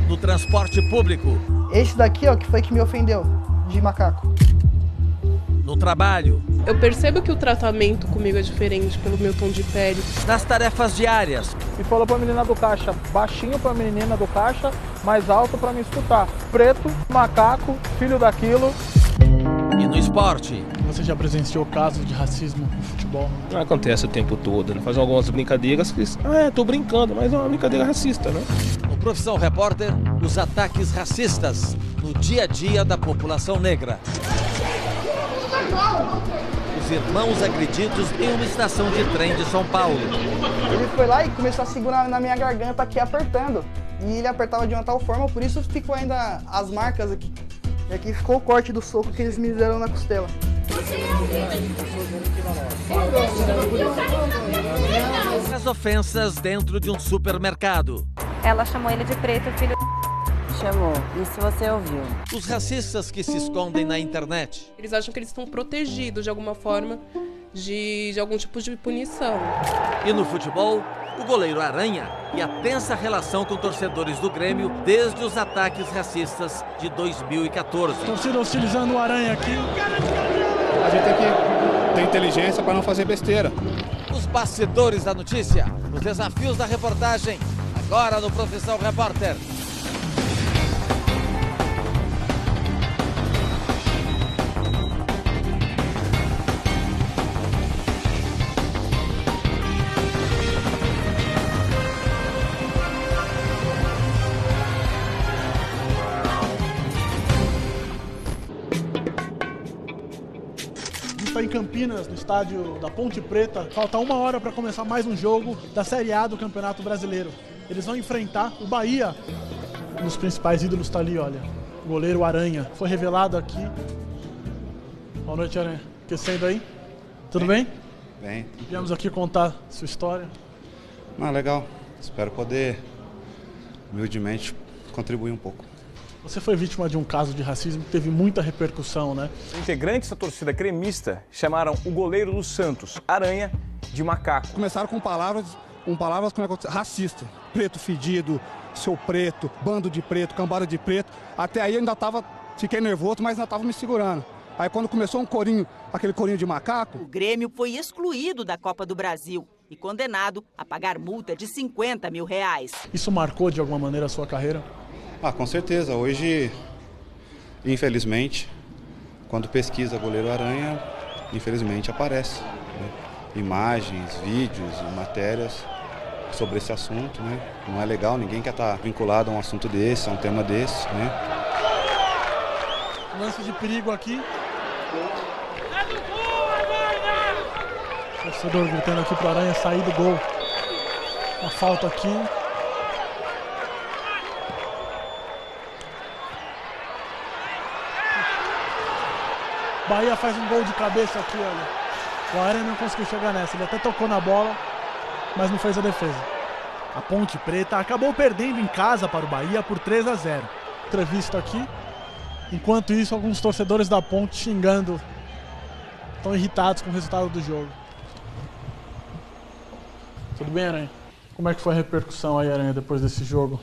No transporte público. Esse daqui, ó, que foi que me ofendeu, de macaco. No trabalho. Eu percebo que o tratamento comigo é diferente pelo meu tom de pele. Nas tarefas diárias. E falou pra menina do caixa, baixinho pra menina do caixa, mais alto pra me escutar. Preto, macaco, filho daquilo. E no esporte. Você já presenciou casos de racismo no futebol? Não acontece o tempo todo, né? Fazem algumas brincadeiras que... tô brincando, mas é uma brincadeira racista, né? No Profissão Repórter, os ataques racistas no dia a dia da população negra. Os irmãos agredidos em uma estação de trem de São Paulo. Ele foi lá e começou a segurar na minha garganta aqui, apertando. E ele apertava de uma tal forma, por isso ficou ainda as marcas aqui. E aqui ficou o corte do soco que eles me deram na costela. As ofensas dentro de um supermercado. Ela chamou ele de preto, filho. Chamou. Isso você ouviu. Os racistas que se escondem na internet. Eles acham que eles estão protegidos de alguma forma de algum tipo de punição. E no futebol, o goleiro Aranha e a tensa relação com torcedores do Grêmio desde os ataques racistas de 2014. Torcida hostilizando o Aranha aqui. A gente tem que ter inteligência para não fazer besteira. Os bastidores da notícia, os desafios da reportagem, agora no Profissão Repórter. Está em Campinas, no estádio da Ponte Preta. Falta 1 hora para começar mais um jogo da Série A do Campeonato Brasileiro. Eles vão enfrentar o Bahia. Um dos principais ídolos está ali, olha. O goleiro Aranha. Foi revelado aqui. Boa noite, Aranha. Aquecendo aí? Tudo bem? Bem. Viemos aqui contar sua história. Legal. Espero poder, humildemente, contribuir um pouco. Você foi vítima de um caso de racismo que teve muita repercussão, né? Integrantes da torcida gremista chamaram o goleiro do Santos, Aranha, de macaco. Começaram com palavras como racista. Preto fedido, seu preto, bando de preto, cambada de preto. Até aí eu ainda fiquei nervoso, mas ainda estava me segurando. Aí quando começou aquele corinho de macaco... O Grêmio foi excluído da Copa do Brasil e condenado a pagar multa de R$50 mil. Isso marcou de alguma maneira a sua carreira? Com certeza. Hoje, infelizmente, quando pesquisa goleiro Aranha, infelizmente aparece, né? Imagens, vídeos e matérias sobre esse assunto, né? Não é legal, ninguém quer estar vinculado a um assunto desse, a um tema desse, né? Lance de perigo aqui. O torcedor gritando aqui para o Aranha sair do gol. Uma falta aqui. Bahia faz um gol de cabeça aqui, olha. O Aranha não conseguiu chegar nessa, ele até tocou na bola, mas não fez a defesa. A Ponte Preta acabou perdendo em casa para o Bahia por 3-0. Entrevista aqui. Enquanto isso, alguns torcedores da Ponte xingando. Estão irritados com o resultado do jogo. Tudo bem, Aranha? Como é que foi a repercussão aí, Aranha, depois desse jogo?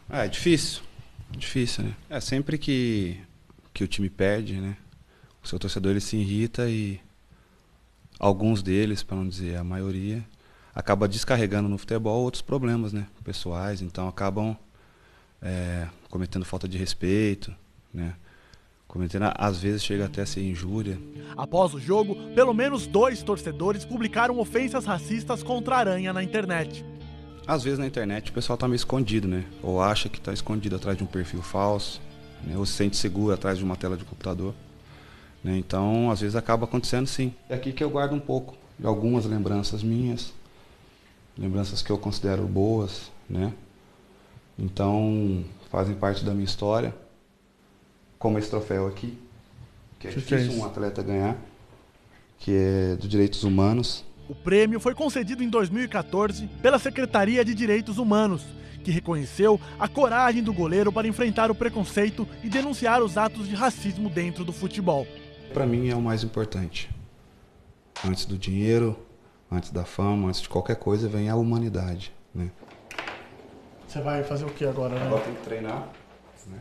É difícil. Difícil, né? Sempre que o time perde, né? O seu torcedor ele se irrita e alguns deles, para não dizer a maioria, acaba descarregando no futebol outros problemas, né? Pessoais, então acabam cometendo falta de respeito, né? Cometendo, às vezes chega até a ser injúria. Após o jogo, pelo menos 2 torcedores publicaram ofensas racistas contra a Aranha na internet. Às vezes na internet o pessoal tá meio escondido, né? Ou acha que tá escondido atrás de um perfil falso, né? Ou se sente seguro atrás de uma tela de computador, né? Então, às vezes acaba acontecendo sim. É aqui que eu guardo um pouco de algumas lembranças minhas, lembranças que eu considero boas, né? Então, fazem parte da minha história, como esse troféu aqui, que é difícil um atleta ganhar, que é dos direitos humanos. O prêmio foi concedido em 2014 pela Secretaria de Direitos Humanos, que reconheceu a coragem do goleiro para enfrentar o preconceito e denunciar os atos de racismo dentro do futebol. Para mim é o mais importante. Antes do dinheiro, Antes da fama, antes de qualquer coisa, vem a humanidade, né? Você vai fazer o que agora, né? Agora tem que treinar, né?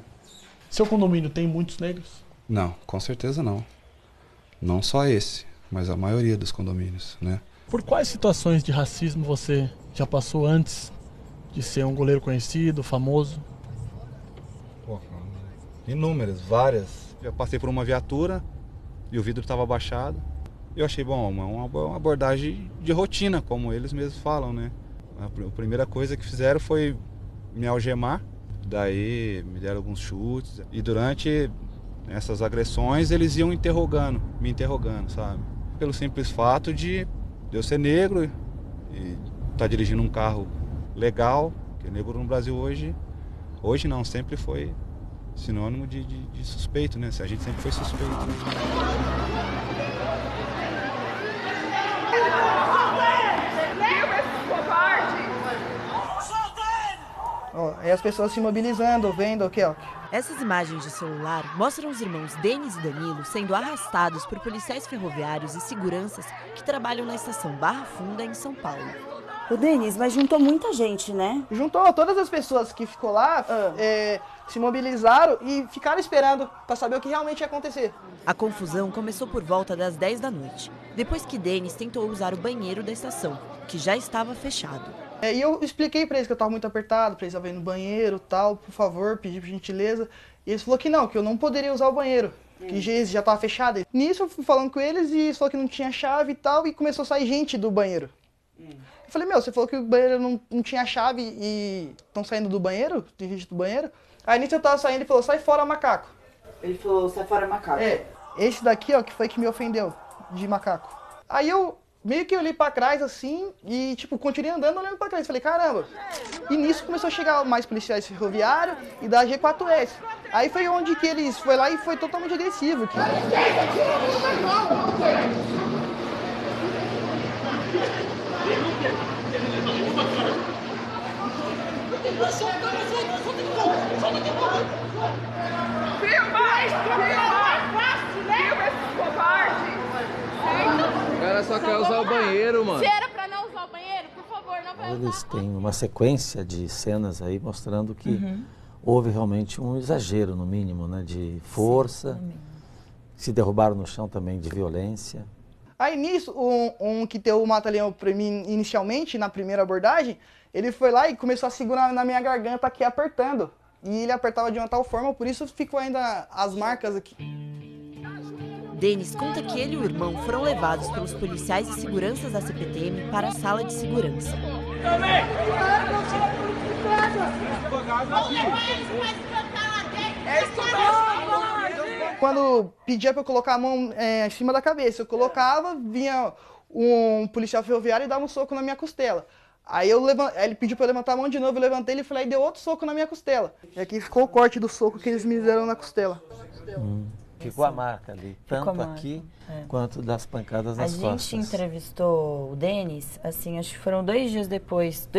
Seu condomínio tem muitos negros? Não, com certeza não. Não só esse, mas a maioria dos condomínios, né? Por quais situações de racismo você já passou antes de ser um goleiro conhecido, famoso? Pô, inúmeras, várias. Eu passei por uma viatura e o vidro estava abaixado. Eu achei, bom, uma abordagem de rotina, como eles mesmos falam, né? A primeira coisa que fizeram foi me algemar, daí me deram alguns chutes. E durante essas agressões eles iam me interrogando, sabe? Pelo simples fato de eu ser negro e estar dirigindo um carro legal, porque negro no Brasil hoje não, sempre foi sinônimo de suspeito, né? A gente sempre foi suspeito. Aí as pessoas se mobilizando, vendo aqui, ó. Essas imagens de celular mostram os irmãos Denis e Danilo sendo arrastados por policiais ferroviários e seguranças que trabalham na estação Barra Funda, em São Paulo. O Denis, mas juntou muita gente, né? Juntou todas as pessoas que ficou lá, se mobilizaram e ficaram esperando para saber o que realmente ia acontecer. A confusão começou por volta das 10 da noite, depois que Denis tentou usar o banheiro da estação, que já estava fechado. E eu expliquei pra eles que eu tava muito apertado, pra eles irem no banheiro e tal, por favor, pedi por gentileza. E eles falaram que eu não poderia usar o banheiro, que já tava fechado. Nisso eu fui falando com eles e eles falaram que não tinha chave e tal, e começou a sair gente do banheiro. Eu falei, você falou que o banheiro não tinha chave e estão saindo do banheiro? Tem gente do banheiro? Aí nisso eu tava saindo e ele falou, sai fora, macaco. Ele falou, sai fora, macaco. Esse daqui, ó, que foi que me ofendeu, de macaco. Aí eu meio que olhei pra trás assim e, continuei andando olhando pra trás. Falei, caramba. E nisso começou a chegar mais policiais ferroviários e da G4S. Aí foi onde que eles foi lá e foi totalmente agressivo. O cara só quer usar o banheiro, mano. Se era pra não usar o banheiro, por favor, não vai usar. Eles têm uma sequência de cenas aí mostrando que houve realmente um exagero, no mínimo, né, de força. Sim, se derrubaram no chão também de violência. Aí nisso, um que deu o mata-leão pra mim inicialmente, na primeira abordagem, ele foi lá e começou a segurar na minha garganta aqui, apertando. E ele apertava de uma tal forma, por isso ficou ainda as marcas aqui. Denis conta que ele e o irmão foram levados pelos policiais e seguranças da CPTM para a sala de segurança. Quando pedia para eu colocar a mão em cima da cabeça, eu colocava, vinha um policial ferroviário e dava um soco na minha costela. Aí ele pediu para eu levantar a mão de novo, eu levantei, ele falou e deu outro soco na minha costela. E aqui ficou o corte do soco que eles me deram na costela. Ficou a marca ali, tanto aqui quanto das pancadas nas costas. A gente entrevistou o Denis, assim, acho que foram 2 dias depois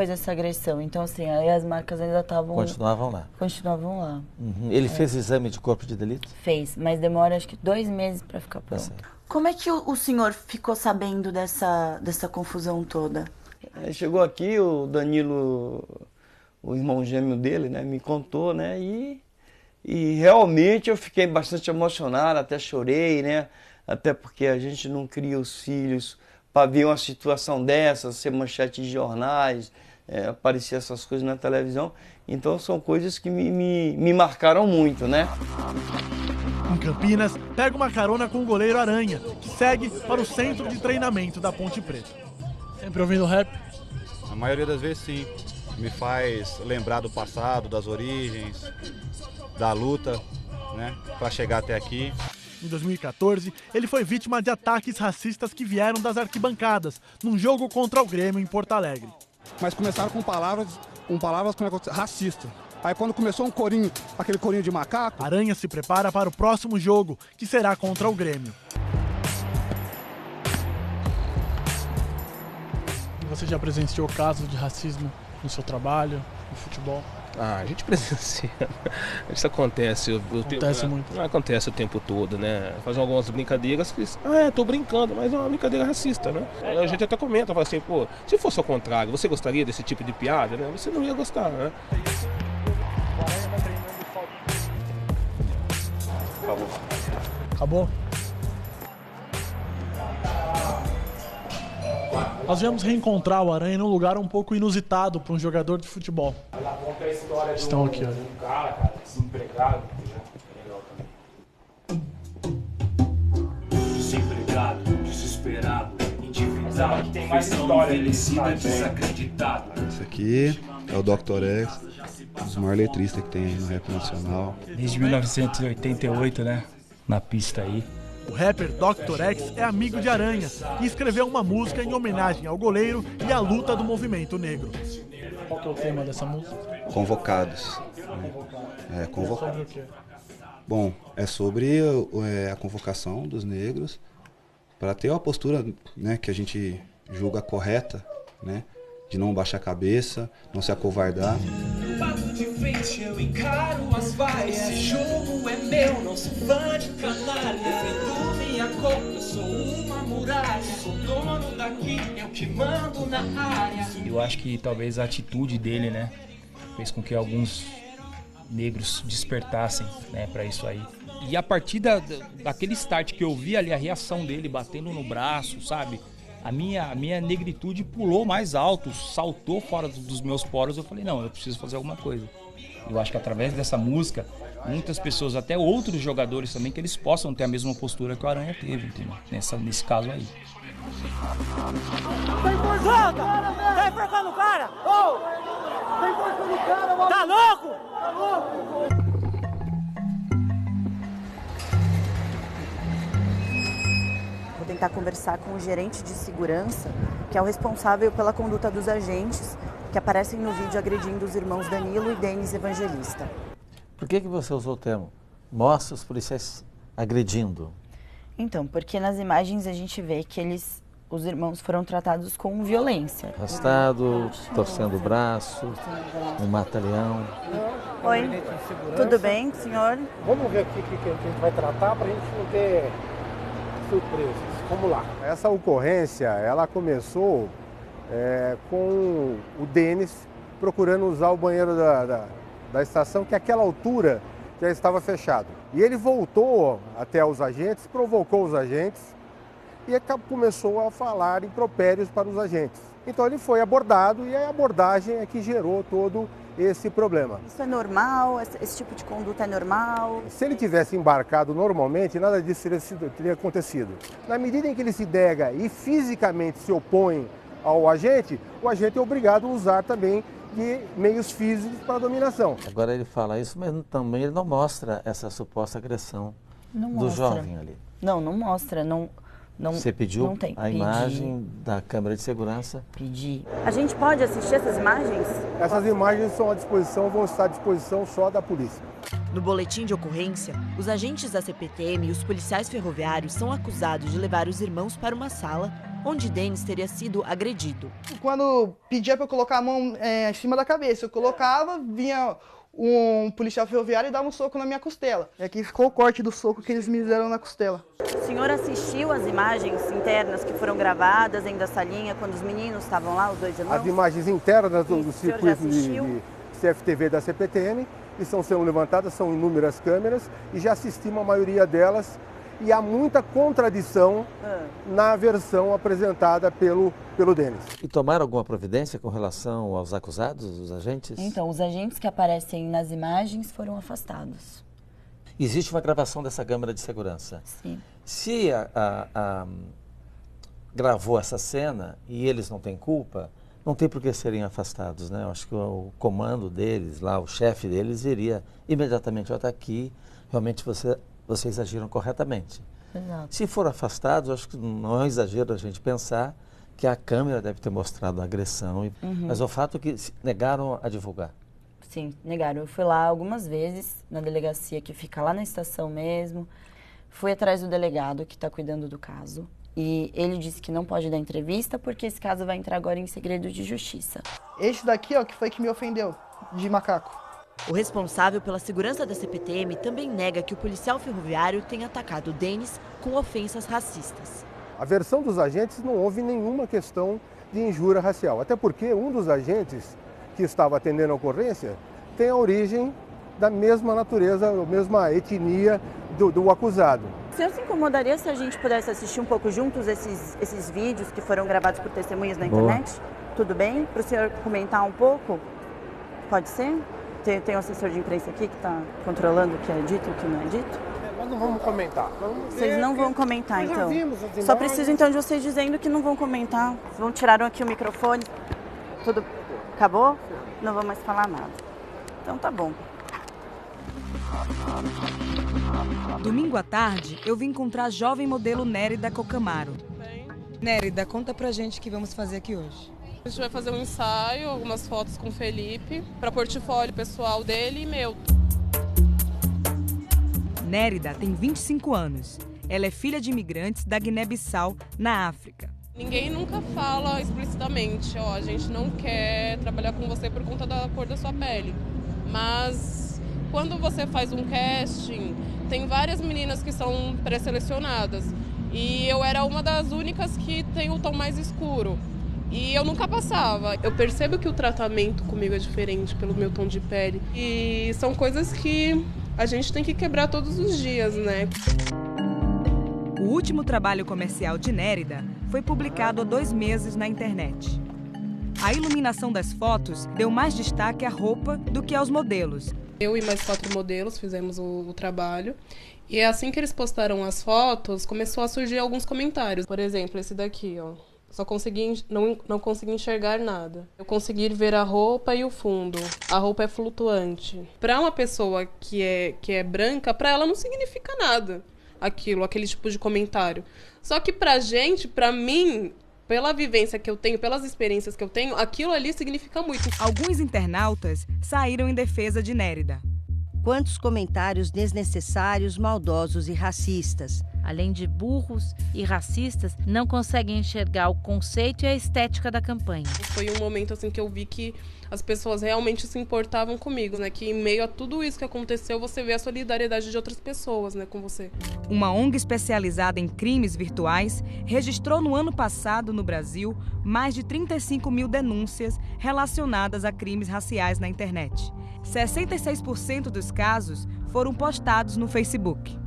dessa agressão. Então, assim, aí as marcas ainda estavam... Continuavam lá. Continuavam lá. Ele fez exame de corpo de delito? Fez, mas demora acho que 2 meses para ficar pronto. Como é que o senhor ficou sabendo dessa confusão toda? Chegou aqui o Danilo, o irmão gêmeo dele, né, me contou, né, e realmente eu fiquei bastante emocionado, até chorei, né? Até porque a gente não cria os filhos para ver uma situação dessa, ser manchete de jornais, aparecer essas coisas na televisão. Então são coisas que me marcaram muito, né? Em Campinas, pega uma carona com o goleiro Aranha, que segue para o centro de treinamento da Ponte Preta. Sempre ouvindo rap? A maioria das vezes sim. Me faz lembrar do passado, das origens, da luta, né, para chegar até aqui. Em 2014, ele foi vítima de ataques racistas que vieram das arquibancadas, num jogo contra o Grêmio em Porto Alegre. Mas começaram com palavras racistas. Aí quando começou aquele corinho de macaco... Aranha se prepara para o próximo jogo, que será contra o Grêmio. Você já presenciou casos de racismo no seu trabalho, no futebol? A gente presencia. Isso acontece. Acontece muito. Não acontece o tempo todo, né? Fazem algumas brincadeiras que... tô brincando, mas é uma brincadeira racista, né? A gente até comenta, fala assim, pô, se fosse ao contrário, você gostaria desse tipo de piada, né? Você não ia gostar, né? Acabou? Nós viemos reencontrar o Aranha num lugar um pouco inusitado para um jogador de futebol. Ela conta a história Estão aqui, olha. um cara, desempregado. Desempregado, desesperado, endividado, que tem mais história, envelhecida, desacreditado. Esse aqui é o Dr. X, um dos maiores letristas que tem aí no rap nacional. Desde 1988, né? Na pista aí. O rapper Dr. X é amigo de Aranha e escreveu uma música em homenagem ao goleiro e à luta do movimento negro. Qual que é o tema dessa música? Convocados. Sobre o quê? Bom, é sobre a convocação dos negros para ter uma postura, né, que a gente julga correta, né, de não baixar a cabeça, não se acovardar. Bato de frente, eu encaro as vaias. Esse jogo é meu, não sou fã de canalha. Defendo minha cor, eu sou uma muralha. Sou dono daqui, eu que mando na área. Eu acho que talvez a atitude dele, né, fez com que alguns negros despertassem, né, para isso aí. E a partir daquele start que eu vi ali, a reação dele batendo no braço, sabe? A minha negritude pulou mais alto, saltou fora dos meus poros. Eu falei, não, eu preciso fazer alguma coisa. Eu acho que através dessa música, muitas pessoas, até outros jogadores também, que eles possam ter a mesma postura que o Aranha teve, entendeu? Nesse caso aí. Tá enforcando! Tá enforcando o cara! Tá enforcando o cara, mano! Tá louco? Tá louco? Vou tentar conversar com o gerente de segurança, que é o responsável pela conduta dos agentes que aparecem no vídeo agredindo os irmãos Danilo e Denis Evangelista. Por que você usou o termo? Mostra os policiais agredindo. Então, porque nas imagens a gente vê que os irmãos foram tratados com violência. Arrastado, torcendo o braço, um mata-leão. Oi, tudo bem, senhor? Vamos ver aqui o que a gente vai tratar para a gente não ter surpresas. Vamos lá. Essa ocorrência, ela começou com o Denis procurando usar o banheiro da estação, que àquela altura já estava fechado. E ele voltou até os agentes, provocou os agentes e começou a falar impropérios para os agentes. Então ele foi abordado e a abordagem é que gerou todo esse problema. Isso é normal? Esse tipo de conduta é normal? Se ele tivesse embarcado normalmente, nada disso teria acontecido. Na medida em que ele se nega e fisicamente se opõe ao agente, o agente é obrigado a usar também de meios físicos para a dominação. Agora ele fala isso, mas também ele não mostra essa suposta agressão do jovem ali. Não mostra, não. Você pediu não tem. A imagem da câmera de segurança? Pedi. A gente pode assistir essas imagens? Essas imagens vão estar à disposição só da polícia. No boletim de ocorrência, os agentes da CPTM e os policiais ferroviários são acusados de levar os irmãos para uma sala onde Denis teria sido agredido. Quando pedia para eu colocar a mão em cima da cabeça, eu colocava, vinha um policial ferroviário e dava um soco na minha costela. E aqui ficou o corte do soco que eles me deram na costela. O senhor assistiu às imagens internas que foram gravadas dentro da salinha quando os meninos estavam lá, os dois irmãos? As imagens internas do circuito de CFTV da CPTM, que estão sendo levantadas, são inúmeras câmeras, e já assistimos a maioria delas, e há muita contradição na versão apresentada pelo Denis. E tomaram alguma providência com relação aos acusados, os agentes? Então, os agentes que aparecem nas imagens foram afastados. Existe uma gravação dessa câmera de segurança? Sim. Se gravou essa cena e eles não têm culpa, não tem por que serem afastados, né? Eu acho que o comando deles, lá, o chefe deles, iria imediatamente até aqui, realmente vocês agiram corretamente. Exato. Se for afastados, acho que não é um exagero a gente pensar que a câmera deve ter mostrado a agressão, mas o fato é que negaram a divulgar. Sim, negaram. Eu fui lá algumas vezes, na delegacia que fica lá na estação mesmo, fui atrás do delegado que está cuidando do caso E ele disse que não pode dar entrevista porque esse caso vai entrar agora em segredo de justiça. Esse daqui, ó, que foi que me ofendeu, de macaco. O responsável pela segurança da CPTM também nega que o policial ferroviário tenha atacado o Denis com ofensas racistas. A versão dos agentes não houve nenhuma questão de injúria racial, até porque um dos agentes que estava atendendo a ocorrência tem a origem da mesma natureza, a mesma etnia do acusado. O senhor se incomodaria se a gente pudesse assistir um pouco juntos esses vídeos que foram gravados por testemunhas na internet? Tudo bem? Para o senhor comentar um pouco? Pode ser? Tem um assessor de imprensa aqui que está controlando o que é dito e o que não é dito? Nós não vamos comentar. Vocês não vão comentar, então? Só preciso, então, de vocês dizendo que não vão comentar. Vocês vão tirar aqui o microfone. Tudo acabou? Não vou mais falar nada. Então tá bom. Domingo à tarde, eu vim encontrar a jovem modelo Nérida Cocamaro. Nérida, conta pra gente o que vamos fazer aqui hoje. A gente vai fazer um ensaio, algumas fotos com o Felipe, para portfólio pessoal dele e meu. Nérida tem 25 anos. Ela é filha de imigrantes da Guiné-Bissau, na África. Ninguém nunca fala explicitamente, ó, a gente não quer trabalhar com você por conta da cor da sua pele. Mas quando você faz um casting, tem várias meninas que são pré-selecionadas. E eu era uma das únicas que tem o tom mais escuro. E eu nunca passava. Eu percebo que o tratamento comigo é diferente pelo meu tom de pele. E são coisas que a gente tem que quebrar todos os dias, né? O último trabalho comercial de Nérida foi publicado há 2 meses na internet. A iluminação das fotos deu mais destaque à roupa do que aos modelos. Eu e mais 4 modelos fizemos o trabalho. E assim que eles postaram as fotos, começou a surgir alguns comentários. Por exemplo, esse daqui, ó. Só consegui, não consegui enxergar nada. Eu consegui ver a roupa e o fundo. A roupa é flutuante. Para uma pessoa que é branca, para ela não significa nada aquele tipo de comentário. Só que pra gente, pra mim, pela vivência que eu tenho, pelas experiências que eu tenho, aquilo ali significa muito. Alguns internautas saíram em defesa de Nérida. Quantos comentários desnecessários, maldosos e racistas. Além de burros e racistas, não conseguem enxergar o conceito e a estética da campanha. Foi um momento assim que eu vi que as pessoas realmente se importavam comigo, né? Que em meio a tudo isso que aconteceu, você vê a solidariedade de outras pessoas, né, com você. Uma ONG especializada em crimes virtuais registrou no ano passado, no Brasil, mais de 35 mil denúncias relacionadas a crimes raciais na internet. 66% dos casos foram postados no Facebook.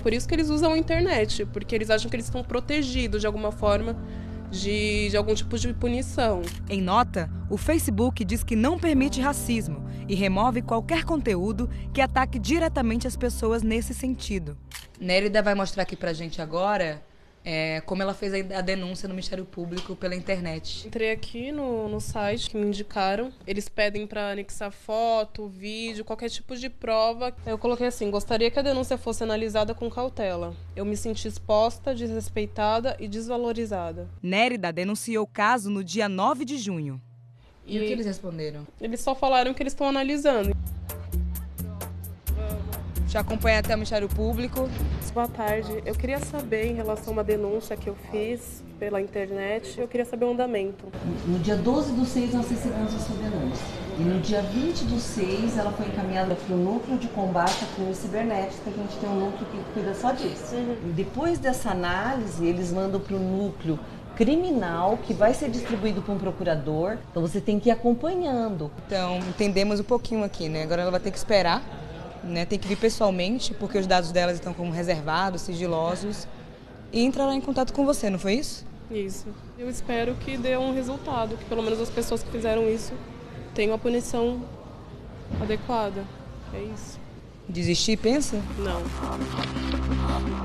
Por isso que eles usam a internet, porque eles acham que eles estão protegidos de alguma forma de algum tipo de punição. Em nota, o Facebook diz que não permite racismo e remove qualquer conteúdo que ataque diretamente as pessoas nesse sentido. Nérida vai mostrar aqui pra gente agora como ela fez a denúncia no Ministério Público pela internet. Entrei aqui no site que me indicaram. Eles pedem para anexar foto, vídeo, qualquer tipo de prova. Eu coloquei assim: gostaria que a denúncia fosse analisada com cautela. Eu me senti exposta, desrespeitada e desvalorizada. Nérida denunciou o caso no dia 9 de junho. E o que eles responderam? Eles só falaram que eles estão analisando. Te acompanha até o Ministério Público. Boa tarde. Eu queria saber, em relação a uma denúncia que eu fiz pela internet, eu queria saber o andamento. No dia 12/6 nós recebemos a sua denúncia. E no dia 20/6 ela foi encaminhada para o núcleo de combate a crimes cibernéticos, que a gente tem um núcleo que cuida só disso. E depois dessa análise, eles mandam para o núcleo criminal, que vai ser distribuído para um procurador. Então você tem que ir acompanhando. Então, entendemos um pouquinho aqui, né? Agora ela vai ter que esperar. Né, tem que vir pessoalmente, porque os dados delas estão como reservados, sigilosos, e entrará em contato com você, não foi isso? Isso. Eu espero que dê um resultado, que pelo menos as pessoas que fizeram isso tenham a punição adequada. É isso. Desistir, pensa? Não.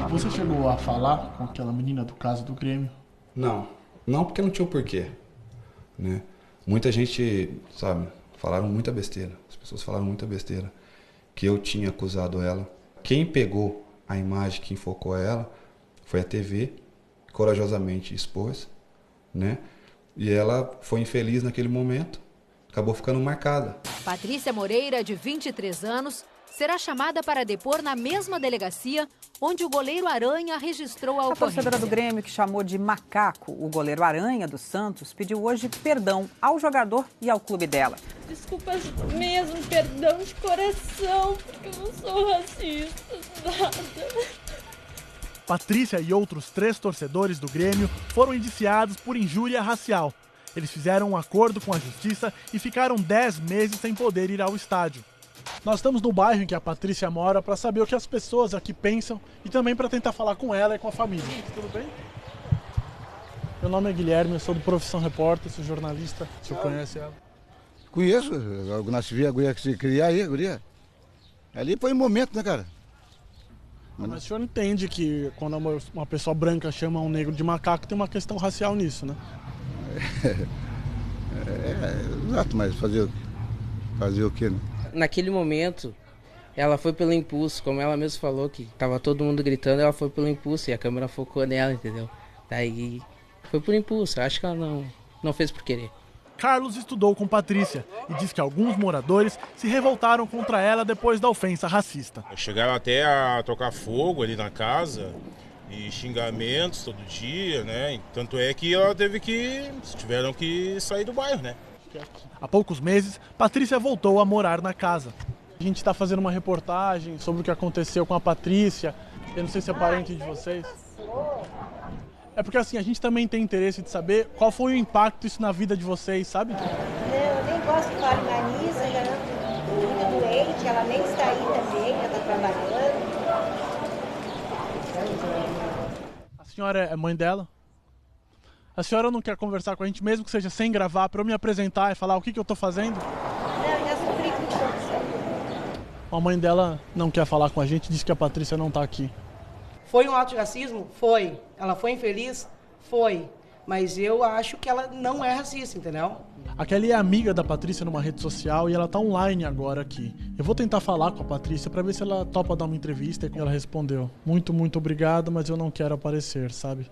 Você chegou a falar com aquela menina do caso do Grêmio? Não porque não tinha o porquê, né? Muita gente, sabe, falaram muita besteira, as pessoas falaram muita besteira. Que eu tinha acusado ela. Quem pegou a imagem que enfocou ela foi a TV, corajosamente expôs, né? E ela foi infeliz naquele momento, acabou ficando marcada. Patrícia Moreira, de 23 anos, será chamada para depor na mesma delegacia onde o goleiro Aranha registrou a A ocorrência. torcedora do Grêmio, que chamou de macaco o goleiro Aranha do Santos, pediu hoje perdão ao jogador e ao clube dela. Desculpas mesmo, perdão de coração, porque eu não sou racista, nada. Patrícia e outros 3 torcedores do Grêmio foram indiciados por injúria racial. Eles fizeram um acordo com a justiça e ficaram 10 meses sem poder ir ao estádio. Nós estamos no bairro em que a Patrícia mora para saber o que as pessoas aqui pensam e também para tentar falar com ela e com a família. Tudo bem? Meu nome é Guilherme, eu sou do Profissão Repórter, sou jornalista. O senhor conhece ela? Conheço, eu nasci vi a guria que se cria aí, a guria. Ali foi um momento, né, cara? Mas o senhor entende que quando uma pessoa branca chama um negro de macaco, tem uma questão racial nisso, né? Exato, mas fazer o quê, né? Naquele momento, ela foi pelo impulso, como ela mesma falou, que tava todo mundo gritando, ela foi pelo impulso e a câmera focou nela, entendeu? Daí foi por impulso, acho que ela não fez por querer. Carlos estudou com Patrícia e diz que alguns moradores se revoltaram contra ela depois da ofensa racista. Chegaram até a tocar fogo ali na casa e xingamentos todo dia, né? Tanto é que ela tiveram que sair do bairro, né? Há poucos meses, Patrícia voltou a morar na casa. A gente está fazendo uma reportagem sobre o que aconteceu com a Patrícia. Eu não sei se é parente de vocês. É porque assim, a gente também tem interesse de saber qual foi o impacto disso na vida de vocês, sabe? Eu nem gosto de falar na Nisa, já não muito doente, ela nem está aí também, ela está trabalhando. A senhora é mãe dela? A senhora não quer conversar com a gente, mesmo que seja sem gravar, para eu me apresentar e falar o que eu estou fazendo? Não, já sofri com isso. A mãe dela não quer falar com a gente, diz que a Patrícia não está aqui. Foi um ato de racismo? Foi. Ela foi infeliz? Foi. Mas eu acho que ela não é racista, entendeu? A Kelly é amiga da Patrícia numa rede social e ela tá online agora aqui. Eu vou tentar falar com a Patrícia para ver se ela topa dar uma entrevista e ela respondeu. Muito obrigado, mas eu não quero aparecer, sabe?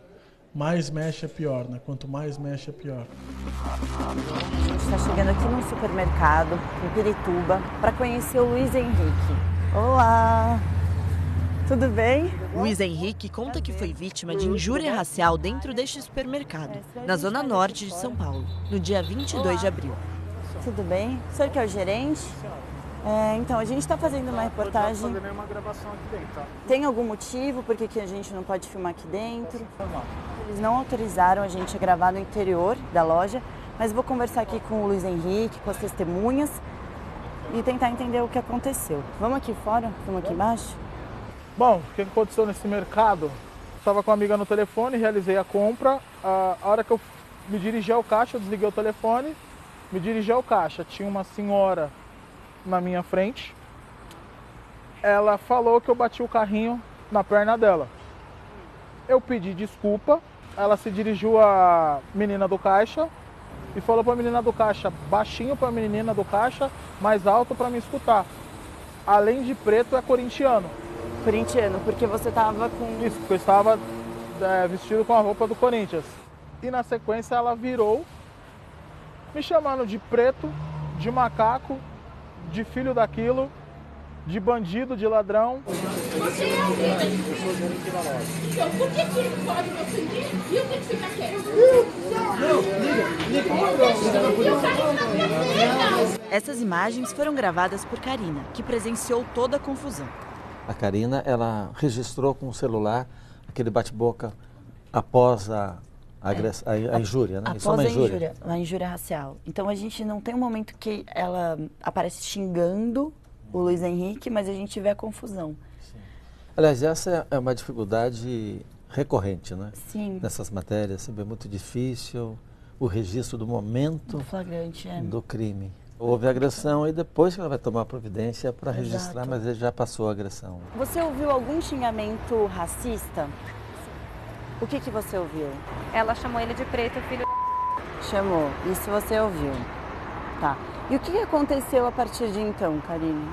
Mais mexe é pior, né? Quanto mais mexe é pior. A gente está chegando aqui num supermercado, em Pirituba, para conhecer o Luiz Henrique. Olá! Tudo bem? Luiz Henrique conta que foi vítima de injúria racial dentro deste supermercado, na zona norte de São Paulo, no dia 22 de abril. Tudo bem? O senhor que é o gerente? Então, a gente está fazendo uma reportagem. Não pode fazer nenhuma gravação aqui dentro, tá? Tem algum motivo por que a gente não pode filmar aqui dentro? Eles não autorizaram a gente a gravar no interior da loja, mas vou conversar aqui com o Luiz Henrique, com as testemunhas e tentar entender o que aconteceu. Vamos aqui fora? Vamos aqui embaixo? Bom, o que aconteceu nesse mercado? Estava com uma amiga no telefone, realizei a compra. A hora que eu me dirigi ao caixa, eu desliguei o telefone, me dirigi ao caixa. Tinha uma senhora na minha frente. Ela falou que eu bati o carrinho na perna dela. Eu pedi desculpa. Ela se dirigiu à menina do caixa e falou para a menina do caixa, baixinho para a menina do caixa, mais alto para me escutar. Além de preto, é corintiano. Corintiano, porque você estava com... Isso, porque eu estava vestido com a roupa do Corinthians. E na sequência ela virou, me chamando de preto, de macaco, de filho daquilo, de bandido, de ladrão. Você é alguém. Então, por que ele pode me ofender e eu tenho que ficar quieto? Essas imagens foram gravadas por Karina, que presenciou toda a confusão. A Karina, ela registrou com o celular aquele bate-boca após a injúria, né? Após a injúria racial. Então a gente não tem um momento que ela aparece xingando o Luiz Henrique, mas a gente vê a confusão. Sim. Aliás, essa é uma dificuldade recorrente, né? Sim. Nessas matérias, sempre é muito difícil o registro do momento do flagrante, do crime. Houve agressão e depois que ela vai tomar providência para registrar, mas ele já passou a agressão. Você ouviu algum xingamento racista? O que você ouviu? Ela chamou ele de preto, filho. Chamou, isso você ouviu. Tá. E o que aconteceu a partir de então, Karine?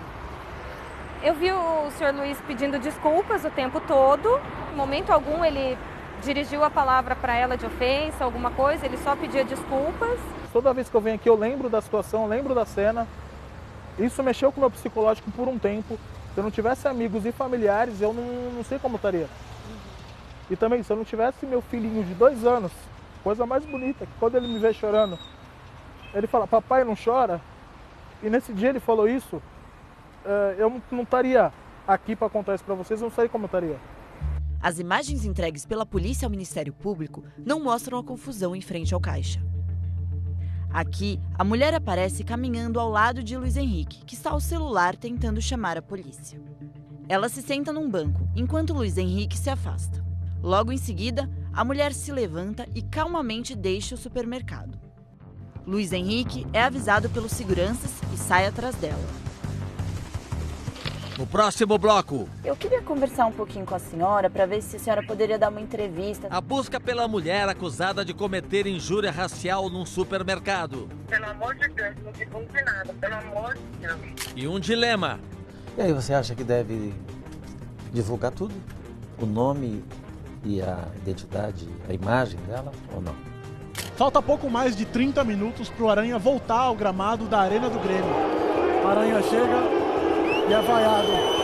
Eu vi o senhor Luiz pedindo desculpas o tempo todo. Em momento algum ele dirigiu a palavra para ela de ofensa, alguma coisa, ele só pedia desculpas. Toda vez que eu venho aqui eu lembro da situação, lembro da cena. Isso mexeu com o meu psicológico por um tempo. Se eu não tivesse amigos e familiares, eu não sei como estaria. E também, se eu não tivesse meu filhinho de 2 anos, coisa mais bonita, que quando ele me vê chorando, ele fala, papai, não chora. E nesse dia ele falou isso, eu não estaria aqui para contar isso para vocês, eu não sei como eu estaria. As imagens entregues pela polícia ao Ministério Público não mostram a confusão em frente ao caixa. Aqui, a mulher aparece caminhando ao lado de Luiz Henrique, que está ao celular tentando chamar a polícia. Ela se senta num banco, enquanto Luiz Henrique se afasta. Logo em seguida, a mulher se levanta e calmamente deixa o supermercado. Luiz Henrique é avisado pelos seguranças e sai atrás dela. No próximo bloco, Eu queria conversar um pouquinho com a senhora para ver se a senhora poderia dar uma entrevista. a busca pela mulher acusada de cometer injúria racial num supermercado. Pelo amor de Deus, não se cumpre nada, pelo amor de Deus. E um dilema. E aí, você acha que deve divulgar tudo? O nome e a identidade, a imagem dela ou não? Falta pouco mais de 30 minutos para o Aranha voltar ao gramado da Arena do Grêmio. Aranha chega e é vaiado